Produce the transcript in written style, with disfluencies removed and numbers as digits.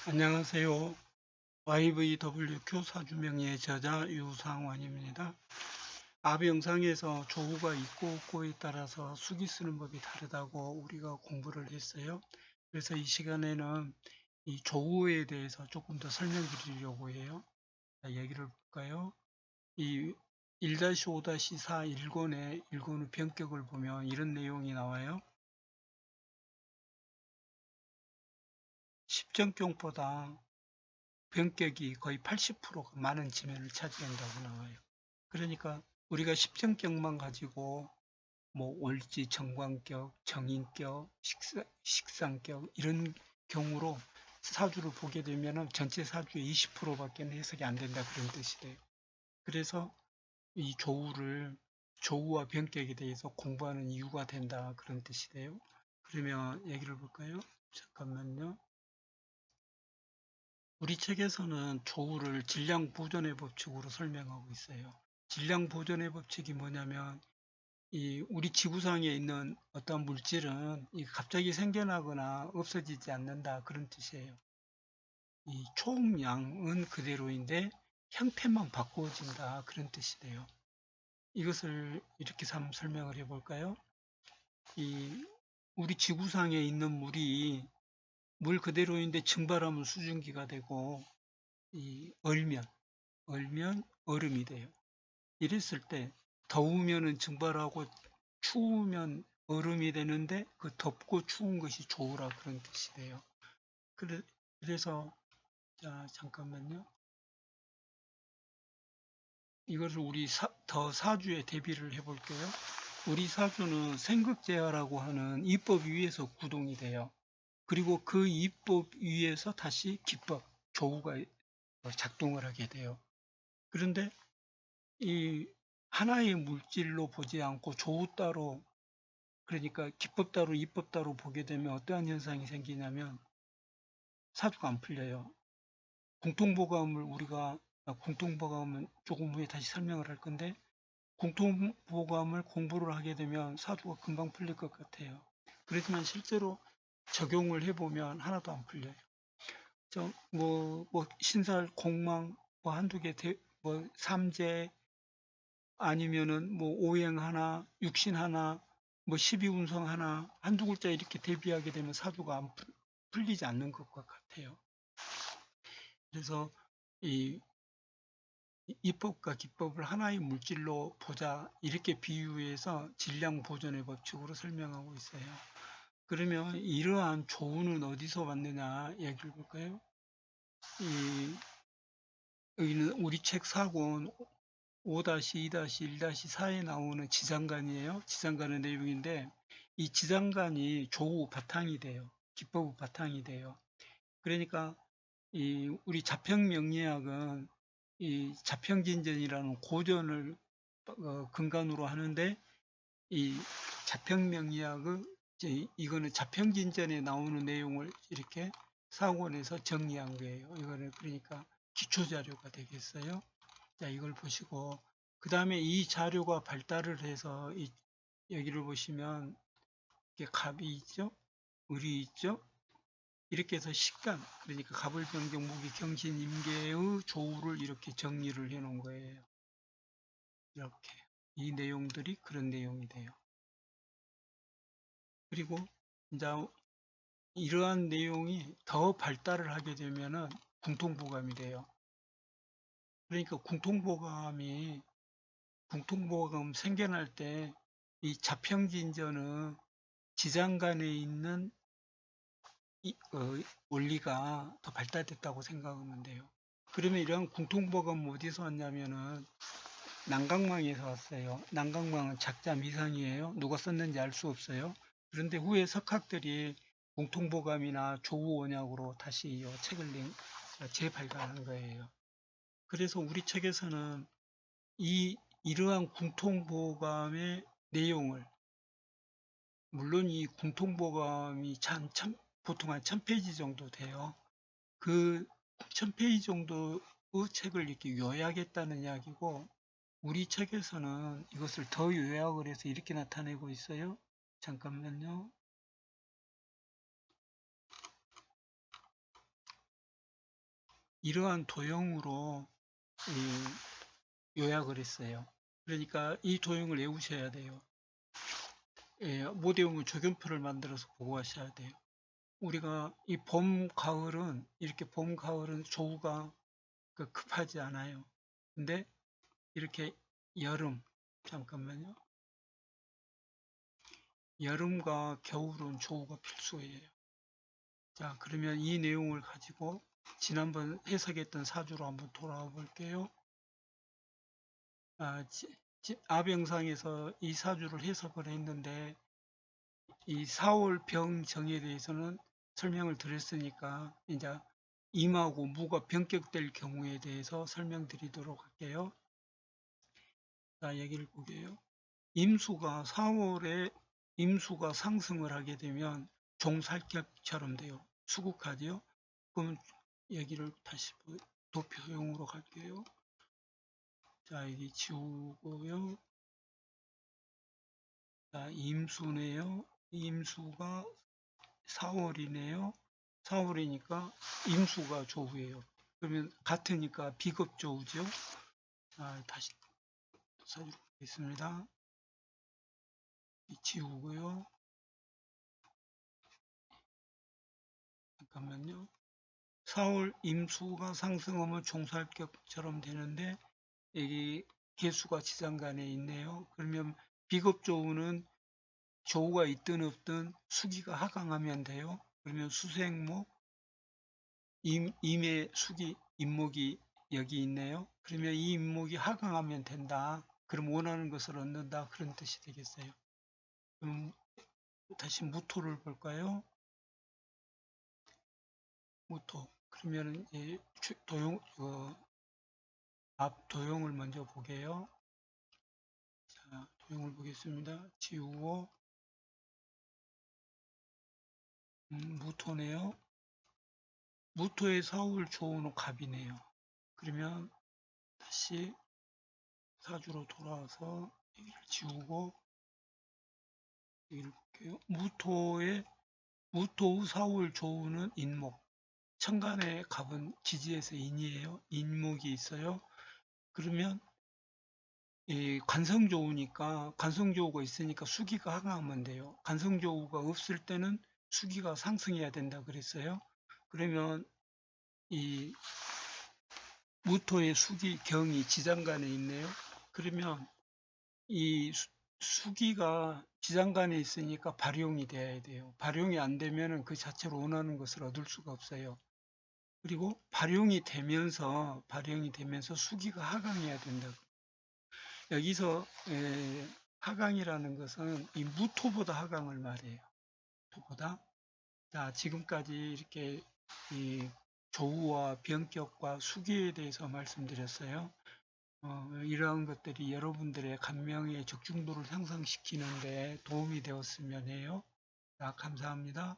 안녕하세요. YVWQ 사주명리의 저자 유상원입니다. 앞 영상에서 조우가 있고 없고에 따라서 수기 쓰는 법이 다르다고 우리가 공부를 했어요. 그래서 이 시간에는 이 조우에 대해서 조금 더 설명드리려고 해요. 자, 얘기를 볼까요? 이 1-5-4 1권의 1권의 변격을 보면 이런 내용이 나와요. 십정경보다 변격이 거의 80%가 많은 지면을 차지한다고 나와요. 그러니까 우리가 십정격만 가지고 뭐 월지, 정관격, 정인격, 식상격 이런 경우로 사주를 보게 되면은 전체 사주의 20%밖에 해석이 안 된다 그런 뜻이 돼요. 그래서 이 조우와 변격에 대해서 공부하는 이유가 된다 그런 뜻이 돼요. 그러면 얘기를 볼까요? 잠깐만요. 우리 책에서는 조우를 질량 보존의 법칙으로 설명하고 있어요. 질량 보존의 법칙이 뭐냐면 이 우리 지구상에 있는 어떤 물질은 갑자기 생겨나거나 없어지지 않는다 그런 뜻이에요. 이 총량은 그대로인데 형태만 바꾸어진다 그런 뜻이 돼요. 이것을 이렇게 한번 설명을 해볼까요? 이 우리 지구상에 있는 물이 물 그대로인데 증발하면 수증기가 되고 이 얼면 얼음이 돼요. 이랬을 때 더우면은 증발하고 추우면 얼음이 되는데 그 덥고 추운 것이 조우라 그런 뜻이 돼요. 그래서 자 잠깐만요. 이것을 우리 더 사주에 대비를 해볼게요. 우리 사주는 생극제화라고 하는 이법 위에서 구동이 돼요. 그리고 그 이법 위에서 다시 기법, 조우가 작동을 하게 돼요. 그런데 이 하나의 물질로 보지 않고 조우 따로 그러니까 기법 따로 이법 따로 보게 되면 어떠한 현상이 생기냐면 사주가 안 풀려요. 공통보감은 조금 후에 다시 설명을 할 건데 공통보감을 공부를 하게 되면 사주가 금방 풀릴 것 같아요. 그렇지만 실제로 적용을 해보면 하나도 안 풀려요. 신살, 공망, 뭐 한두 개, 뭐 삼재, 아니면은 뭐 오행 하나, 육신 하나, 뭐 12운성 하나, 한두 글자 이렇게 대비하게 되면 사주가 안 풀리지 않는 것과 같아요. 그래서 이 이법과 기법을 하나의 물질로 보자 이렇게 비유해서 질량 보존의 법칙으로 설명하고 있어요. 그러면 이러한 조우는 어디서 왔느냐 얘기를 볼까요? 여기는 우리 책 4권 5-2-1-4에 나오는 지장간이에요. 지장간의 내용인데 이 지장간이 조우 바탕이 돼요. 기법의 바탕이 돼요. 그러니까 우리 자평명리학은 이 자평진전이라는 고전을 근간으로 하는데 이 자평명리학의 이거는 자평진전에 나오는 내용을 이렇게 사원에서 정리한 거예요. 이거는 그러니까 기초 자료가 되겠어요. 자, 이걸 보시고 그 다음에 이 자료가 발달을 해서 여기를 보시면 이게 갑이 있죠, 을이 있죠. 이렇게 해서 식간 그러니까 갑을병경 무기 경신 임계의 조우를 이렇게 정리를 해 놓은 거예요. 이렇게 이 내용들이 그런 내용이 돼요. 그리고 이제 이러한 내용이 더 발달을 하게 되면은 궁통보감이 돼요. 그러니까 궁통보감 생겨날 때 이 자평진전은 지장간에 있는 원리가 더 발달됐다고 생각하면 돼요. 그러면 이런 궁통보감 어디서 왔냐면은 난강망에서 왔어요. 난강망은 작자 미상이에요. 누가 썼는지 알 수 없어요. 그런데 후에 석학들이 공통보감이나 조우원약으로 다시 이 책을 재발간한 거예요. 그래서 우리 책에서는 이러한 공통보감의 내용을 물론 이 공통보감이 보통 한 1000페이지 정도 돼요. 그 1000페이지 정도의 책을 이렇게 요약했다는 이야기고 우리 책에서는 이것을 더 요약을 해서 이렇게 나타내고 있어요. 잠깐만요. 이러한 도형으로 요약을 했어요. 그러니까 이 도형을 외우셔야 돼요. 못 외우면 조견표를 만들어서 보고하셔야 돼요. 우리가 이 봄, 가을은 이렇게 봄, 가을은 조우가 급하지 않아요. 근데 이렇게 여름, 잠깐만요. 여름과 겨울은 조우가 필수예요. 자, 그러면 이 내용을 가지고 지난번 해석했던 사주로 한번 돌아와 볼게요. 아병상에서 이 사주를 해석을 했는데 이 4월 병정에 대해서는 설명을 드렸으니까 이제 임하고 무가 변격될 경우에 대해서 설명드리도록 할게요. 자, 얘기를 보게요. 임수가 4월에 임수가 상승을 하게 되면 종살격처럼 돼요. 수국하지요. 그럼 얘기를 다시 도표용으로 갈게요. 자, 여기 지우고요. 자, 임수네요. 임수가 4월이네요. 4월이니까 임수가 조우예요. 그러면 같으니까 비겁조우죠. 자, 다시 써주도록 하겠습니다. 지우고요. 잠깐만요. 4월 임수가 상승하면 종살격처럼 되는데 여기 개수가 지장간에 있네요. 그러면 비겁조우는 조우가 있든 없든 수기가 하강하면 돼요. 그러면 수생목, 임의 수기, 임목이 여기 있네요. 그러면 이 임목이 하강하면 된다. 그럼 원하는 것을 얻는다. 그런 뜻이 되겠어요. 그럼 다시 무토를 볼까요? 무토. 그러면 이제 도용, 앞 도용을 먼저 보게요. 자, 도용을 보겠습니다. 지우고, 무토네요. 무토의 4월 조우는 갑이네요. 그러면 다시 사주로 돌아와서 여기를 지우고 여기를 볼게요. 무토 후 4월 조우는 인목. 천간의 갑은 지지에서 인이에요. 인목이 있어요. 그러면 이 관성조우니까 관성조우가 있으니까 수기가 하강하면 돼요. 관성조우가 없을 때는 수기가 상승해야 된다 그랬어요. 그러면 이 무토의 수기 경이 지장간에 있네요. 그러면 이 수기가 지장간에 있으니까 발용이 돼야 돼요. 발용이 안 되면 그 자체로 원하는 것을 얻을 수가 없어요. 그리고 발용이 되면서 수기가 하강해야 된다. 여기서 하강이라는 것은 이 무토보다 하강을 말해요. 무토보다. 자, 지금까지 이렇게 이 조우와 변격과 수기에 대해서 말씀드렸어요. 이러한 것들이 여러분들의 감명의 적중도를 향상시키는 데 도움이 되었으면 해요. 자, 감사합니다.